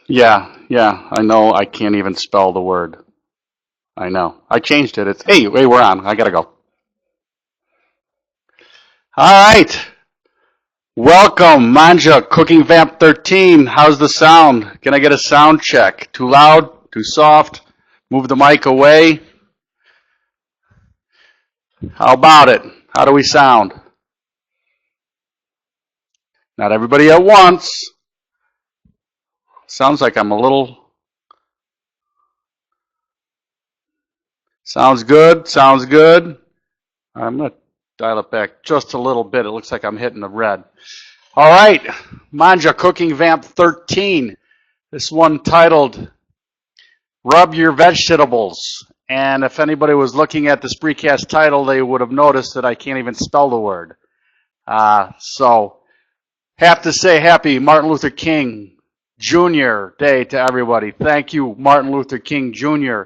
Yeah, I know I can't even spell the word. I know. I changed it. It's, hey, we're on. I gotta go. All right. Welcome, Mangia, Cooking Vamp 13. How's the sound? Can I get a sound check? Too loud? Too soft? Move the mic away? How about it? How do we sound? Not everybody at once. Sounds like I'm a little. Sounds good. Sounds good. I'm going to dial it back just a little bit. It looks like I'm hitting the red. All right. Manja Cooking Vamp 13. This one titled Rub Your Vegetables. And if anybody was looking at the Spreecast title, they would have noticed that I can't even spell the word. So, have to say happy Martin Luther King Jr. Day to everybody. Thank you, Martin Luther King Jr.,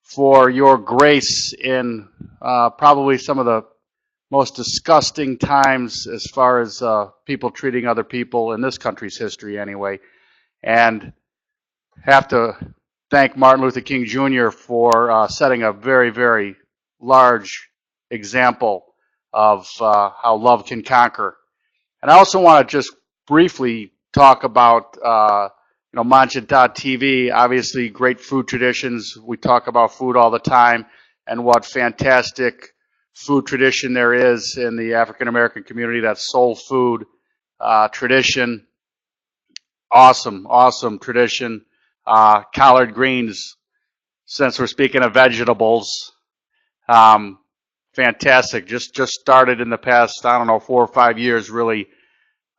for your grace in probably some of the most disgusting times as far as people treating other people in this country's history anyway. And have to thank Martin Luther King Jr. for setting a very, very large example of how love can conquer. And I also want to just briefly talk about Mangia.tv, obviously great food traditions. We talk about food all the time and what fantastic food tradition there is in the African American community, that soul food tradition. Awesome tradition. Collard greens, since we're speaking of vegetables, um, fantastic. Just started in the past, I don't know, 4 or 5 years, really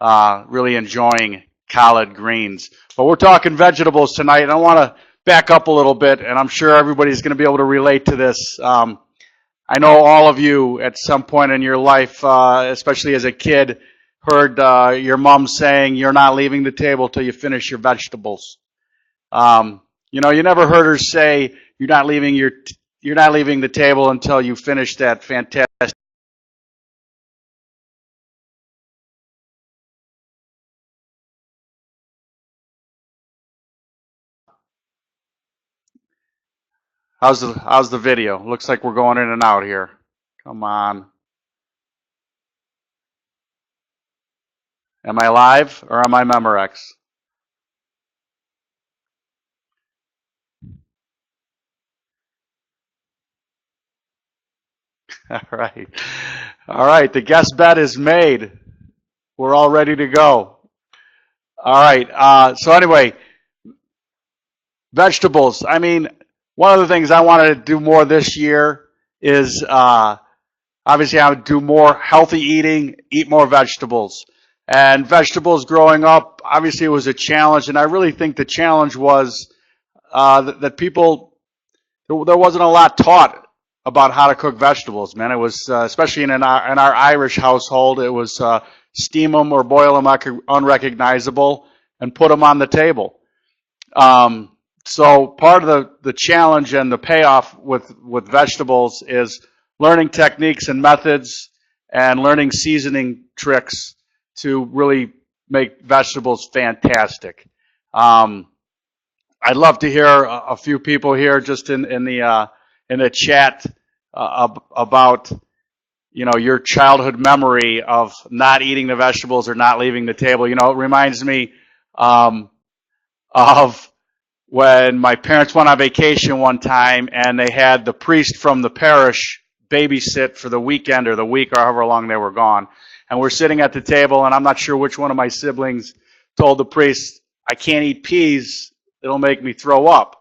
enjoying collard greens. But we're talking vegetables tonight, and I want to back up a little bit, and I'm sure everybody's going to be able to relate to this. I know all of you at some point in your life, especially as a kid, heard your mom saying, "You're not leaving the table till you finish your vegetables." You never heard her say, "You're not leaving the table until you finish that fantastic." How's the video? Looks like we're going in and out here. Come on. Am I live or am I Memorex? All right. All right. The guest bet is made. We're all ready to go. All right. So anyway, vegetables. I mean, one of the things I wanted to do more this year is obviously I would do more healthy eating, eat more vegetables. And vegetables growing up, obviously it was a challenge. And I really think the challenge was that people, there wasn't a lot taught about how to cook vegetables, man. It was, especially in our Irish household, it was steam them or boil them unrecognizable and put them on the table. So part of the challenge and the payoff with vegetables is learning techniques and methods and learning seasoning tricks to really make vegetables fantastic. I'd love to hear a few people here just in the chat about your childhood memory of not eating the vegetables or not leaving the table. It reminds me of when my parents went on vacation one time and they had the priest from the parish babysit for the weekend or the week or however long they were gone. And we're sitting at the table, and I'm not sure which one of my siblings told the priest, "I can't eat peas, it'll make me throw up."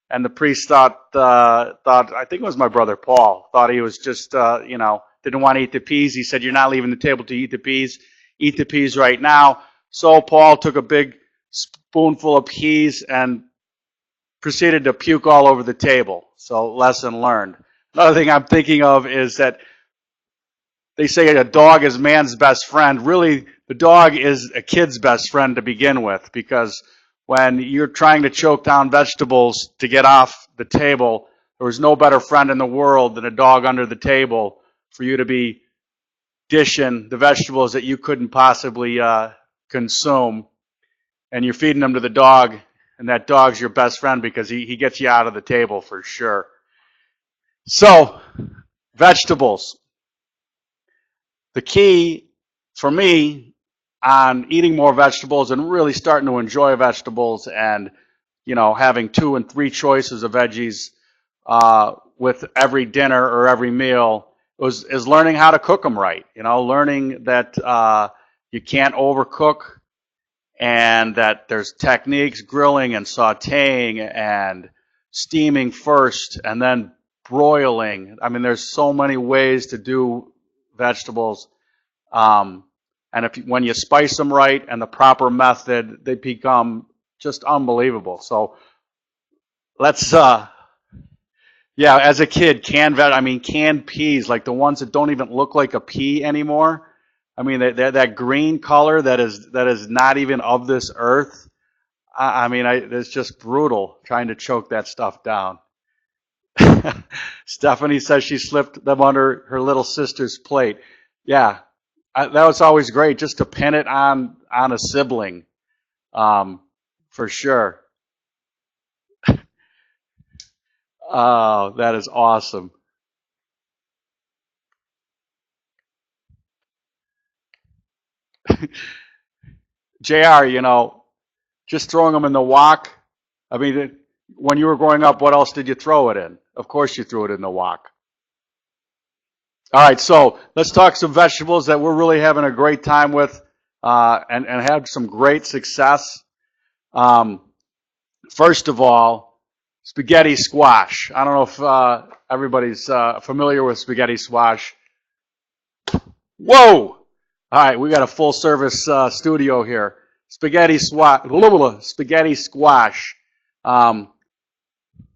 And the priest thought I think it was my brother Paul, thought he was just, didn't want to eat the peas. He said, "You're not leaving the table to eat the peas. Eat the peas right now." So Paul took a big spoonful of peas and proceeded to puke all over the table. So lesson learned. Another thing I'm thinking of is that they say a dog is man's best friend. Really, the dog is a kid's best friend to begin with, because when you're trying to choke down vegetables to get off the table, there was no better friend in the world than a dog under the table for you to be dishing the vegetables that you couldn't possibly consume, and you're feeding them to the dog, And that dog's your best friend because he gets you out of the table for sure. So, vegetables. The key for me on eating more vegetables and really starting to enjoy vegetables and, having 2 and 3 choices of veggies with every dinner or every meal is learning how to cook them right. Learning that you can't overcook and that there's techniques, grilling and sauteing and steaming first and then broiling. I mean, there's so many ways to do vegetables. And when you spice them right and the proper method, they become just unbelievable. So let's, as a kid, canned peas, like the ones that don't even look like a pea anymore. I mean, that green color that is not even of this earth. It's just brutal trying to choke that stuff down. Stephanie says she slipped them under her little sister's plate. Yeah, that was always great, just to pin it on a sibling, for sure. Oh, that is awesome. JR, just throwing them in the wok. I mean, when you were growing up, what else did you throw it in? Of course you threw it in the wok. All right, so let's talk some vegetables that we're really having a great time with and had some great success. First of all, spaghetti squash. I don't know if everybody's familiar with spaghetti squash. Whoa! All right, we got a full service studio here. Spaghetti squash.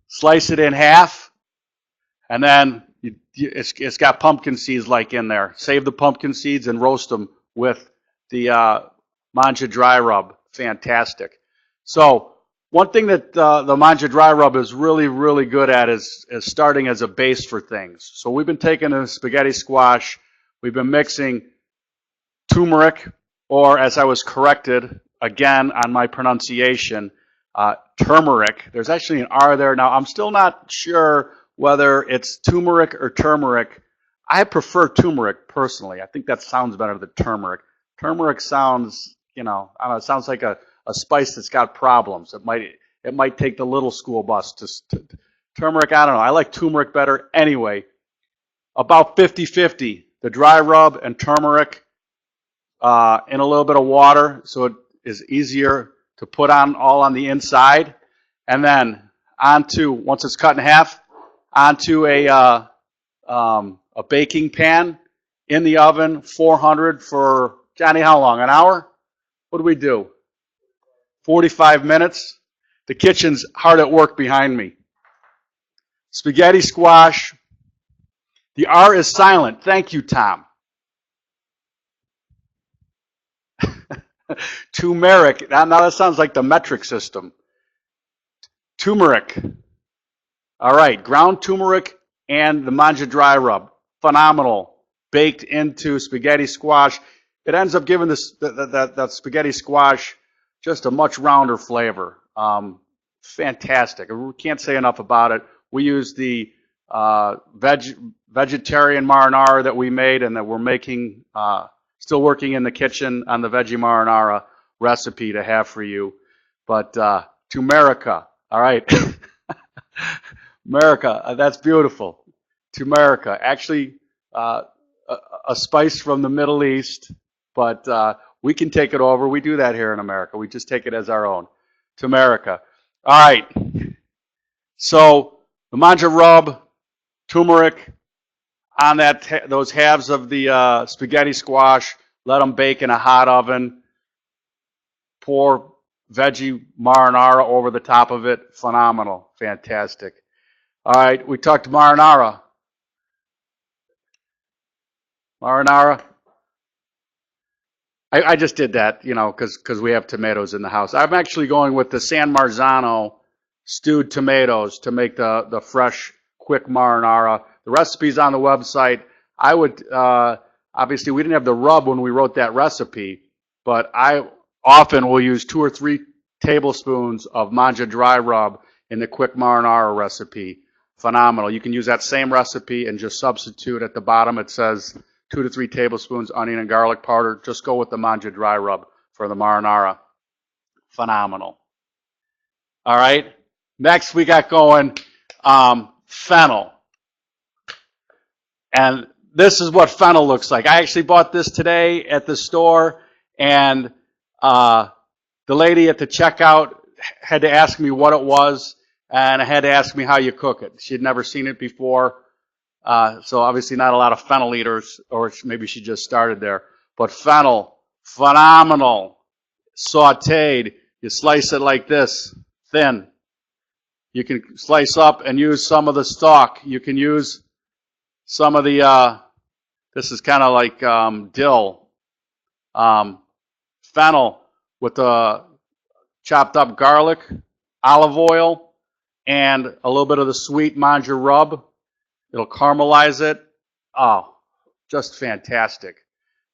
Slice it in half, and then it's got pumpkin seeds like in there. Save the pumpkin seeds and roast them with the Mangia dry rub. Fantastic. So one thing that the Mangia dry rub is really, really good at is starting as a base for things. So we've been taking the spaghetti squash, we've been mixing turmeric, or as I was corrected again on my pronunciation, turmeric. There's actually an R there. Now, I'm still not sure whether it's turmeric or turmeric. I prefer turmeric personally. I think that sounds better than turmeric. Turmeric sounds, I don't know, it sounds like a spice that's got problems. It might take the little school bus to turmeric. I don't know. I like turmeric better. Anyway, about 50-50, the dry rub and turmeric in a little bit of water, so it is easier to put all on the inside, and then once it's cut in half, onto a baking pan in the oven, 400 for, Johnny, how long? An hour? What do we do? 45 minutes? The kitchen's hard at work behind me. Spaghetti squash. The R is silent. Thank you, Tom. Turmeric. Now that sounds like the metric system. Turmeric. All right, ground turmeric and the Mangia dry rub. Phenomenal. Baked into spaghetti squash. It ends up giving that spaghetti squash just a much rounder flavor. Fantastic. We can't say enough about it. We use the vegetarian marinara that we made and that we're making, still working in the kitchen on the veggie marinara recipe to have for you. But turmerica, all right. America, that's beautiful. Turmerica, actually a spice from the Middle East, but we can take it over. We do that here in America. We just take it as our own. Turmerica. All right. So the Mangia rub, turmeric on those halves of the spaghetti squash. Let them bake in a hot oven. Pour veggie marinara over the top of it. Phenomenal. Fantastic. All right, we talked marinara. Marinara. I just did that, because we have tomatoes in the house. I'm actually going with the San Marzano stewed tomatoes to make the fresh, quick marinara. The recipe's on the website. I would, obviously, we didn't have the rub when we wrote that recipe, but I often will use 2 or 3 tablespoons of Mangia dry rub in the quick marinara recipe. Phenomenal. You can use that same recipe and just substitute at the bottom. It says 2 to 3 tablespoons onion and garlic powder. Just go with the Mangia dry rub for the marinara. Phenomenal. All right. Next we got going Fennel. And this is what Fennel looks like. I actually bought this today at the store, and the lady at the checkout had to ask me what it was, and I had to ask me how you cook it. She had never seen it before, so obviously not a lot of fennel eaters, or maybe she just started there. But fennel, phenomenal, sauteed. You slice it like this, thin. You can slice up and use some of the stalk. You can use some of the, this is kind of like dill, fennel with the chopped up garlic, olive oil, and a little bit of the sweet Mangia rub. It'll caramelize it. Oh, just fantastic.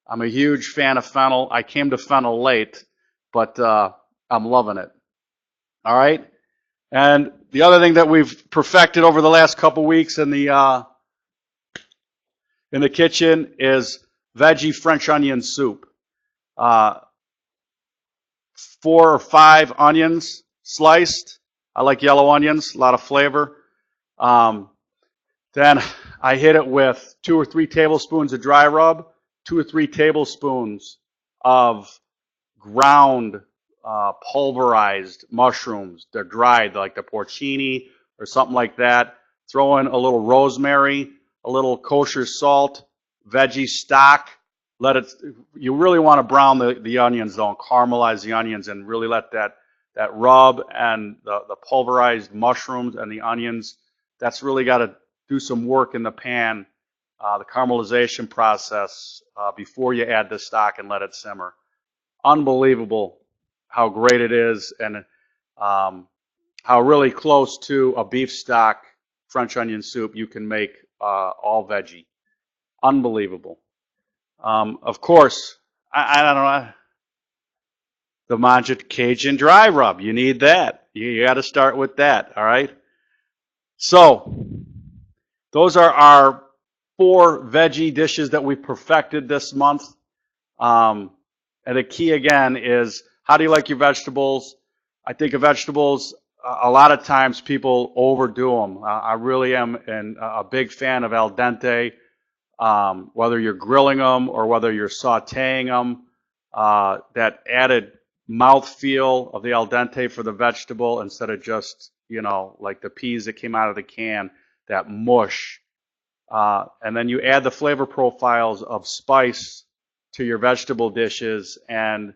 I'm a huge fan of fennel. I came to fennel late, but I'm loving it. All right? And the other thing that we've perfected over the last couple weeks in the kitchen is veggie French onion soup. 4 or 5 onions sliced. I like yellow onions, a lot of flavor. Then I hit it with 2 or 3 tablespoons of dry rub, 2 or 3 tablespoons of ground pulverized mushrooms. They're dried, like the porcini or something like that. Throw in a little rosemary, a little kosher salt, veggie stock. Let it. You really want to brown the onions, though, and caramelize the onions, and really let that rub and the pulverized mushrooms and the onions. That's really got to do some work in the pan, the caramelization process before you add the stock and let it simmer. Unbelievable how great it is, and how really close to a beef stock French onion soup you can make all veggie. Unbelievable. Of course, I don't know, the Mangia Cajun dry rub. You need that. You got to start with that, all right? So, those are our 4 veggie dishes that we perfected this month. And the key, again, is how do you like your vegetables? I think of vegetables, a lot of times people overdo them. I really am a big fan of al dente. Whether you're grilling them or whether you're sauteing them, that added mouthfeel of the al dente for the vegetable instead of just, like the peas that came out of the can, that mush. And then you add the flavor profiles of spice to your vegetable dishes, and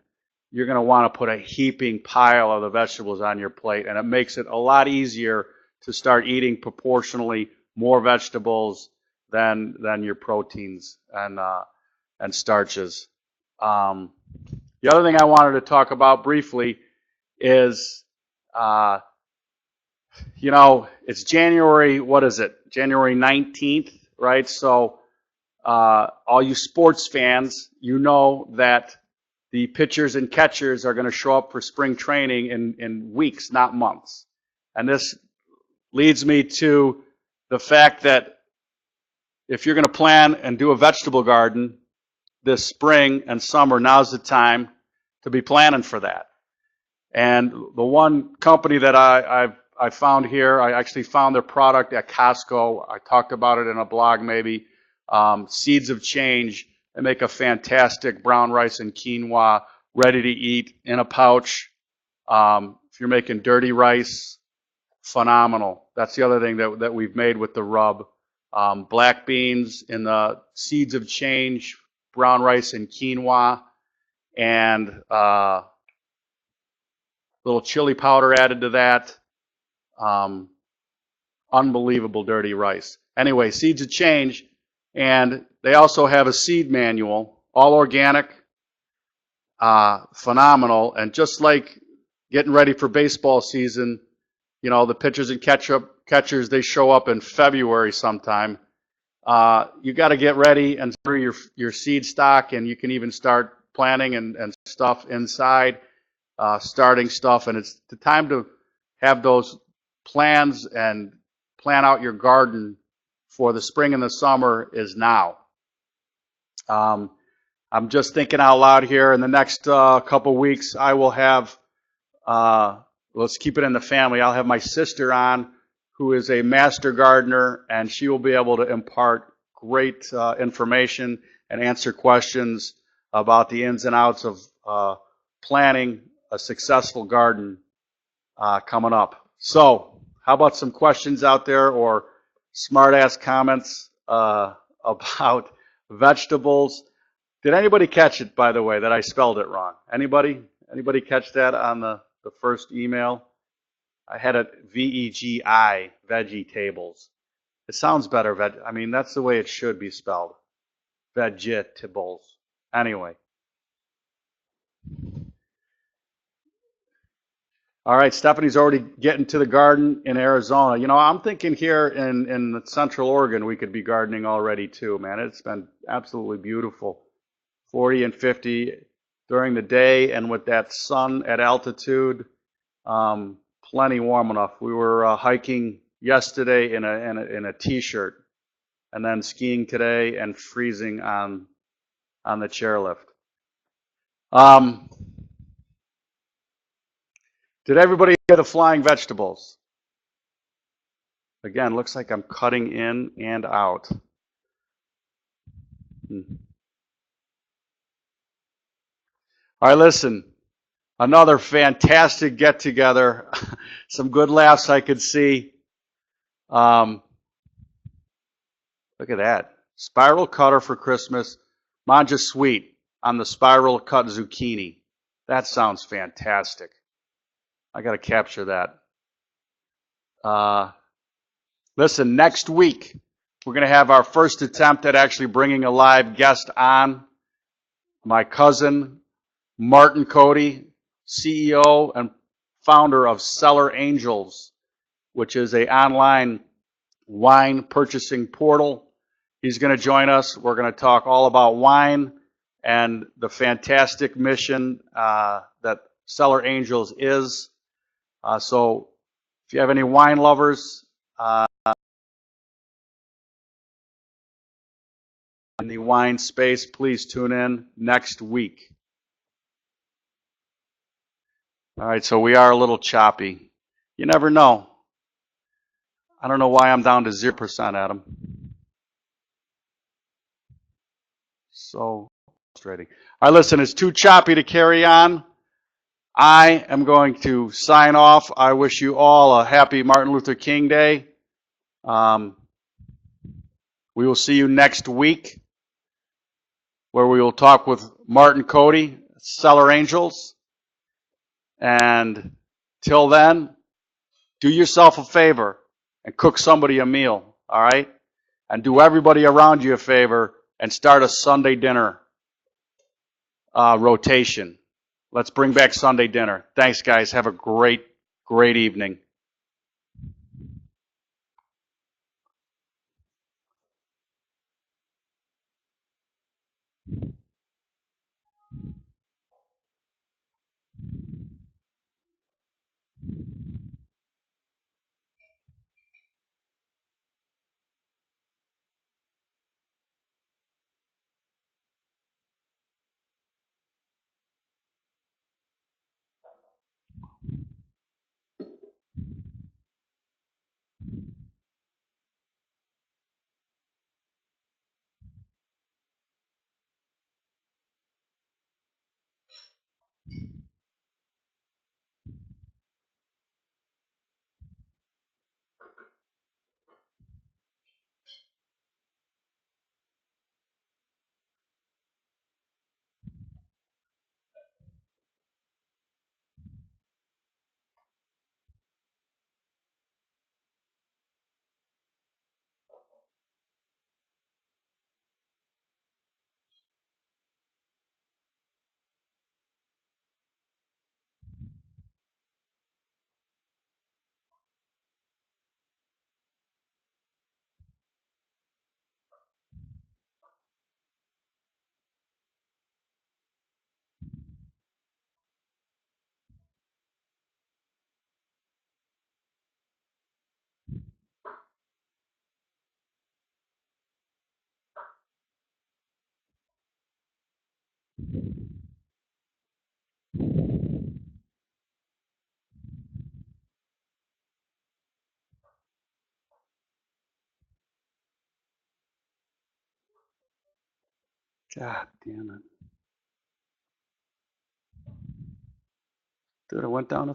you're going to want to put a heaping pile of the vegetables on your plate, and it makes it a lot easier to start eating proportionally more vegetables than your proteins and starches. The other thing I wanted to talk about briefly is, it's January, what is it? January 19th, right? So all you sports fans, you know that the pitchers and catchers are going to show up for spring training in weeks, not months. And this leads me to the fact that if you're going to plan and do a vegetable garden this spring and summer, now's the time to be planning for that. And the one company that I found here, I actually found their product at Costco. I talked about it in a blog maybe. Seeds of Change. They make a fantastic brown rice and quinoa, ready to eat in a pouch. If you're making dirty rice, phenomenal. That's the other thing that we've made with the rub. Black beans in the Seeds of Change, brown rice and quinoa, and little chili powder added to that. Unbelievable dirty rice. Anyway, Seeds of Change. And they also have a seed manual, all organic, phenomenal. And just like getting ready for baseball season, the pitchers and catchers, they show up in February sometime. You got to get ready and through your seed stock, and you can even start planting and stuff inside. starting stuff, and it's the time to have those plans and plan out your garden for the spring and the summer is now. Um, I'm just thinking out loud here. In the next couple weeks, I will have, let's keep it in the family. I'll have my sister on, who is a master gardener, and she will be able to impart great information and answer questions about the ins and outs of planning a successful garden coming up. So, how about some questions out there or smart-ass comments about vegetables? Did anybody catch it, by the way, that I spelled it wrong? Anybody? Anybody catch that on the first email? I had it V-E-G-I, veggie tables. It sounds better. I mean, that's the way it should be spelled. Vegetables. Anyway. All right, Stephanie's already getting to the garden in Arizona. You know, I'm thinking here in Central Oregon, we could be gardening already too, man. It's been absolutely beautiful. 40 and 50 during the day, and with that sun at altitude, plenty warm enough. We were hiking yesterday in a t-shirt, and then skiing today and freezing on the chairlift. Did everybody hear the flying vegetables? Again, looks like I'm cutting in and out. All right, listen. Another fantastic get-together. Some good laughs I could see. Look at that. Spiral cutter for Christmas. Mangia sweet on the spiral cut zucchini. That sounds fantastic. I got to capture that. Listen, next week, we're going to have our first attempt at actually bringing a live guest on. My cousin, Martin Cody, CEO and founder of Cellar Angels, which is an online wine purchasing portal. He's going to join us. We're going to talk all about wine and the fantastic mission that Cellar Angels is. So if you have any wine lovers in the wine space, please tune in next week. All right, so we are a little choppy. You never know. I don't know why I'm down to 0%, Adam. So frustrating. All right, listen, it's too choppy to carry on. I am going to sign off. I wish you all a happy Martin Luther King Day. We will see you next week, where we will talk with Martin Cody, Cellar Angels. And till then, do yourself a favor and cook somebody a meal, all right? And do everybody around you a favor and start a Sunday dinner rotation. Let's bring back Sunday dinner. Thanks, guys. Have a great, great evening. God damn it. Dude, I went down to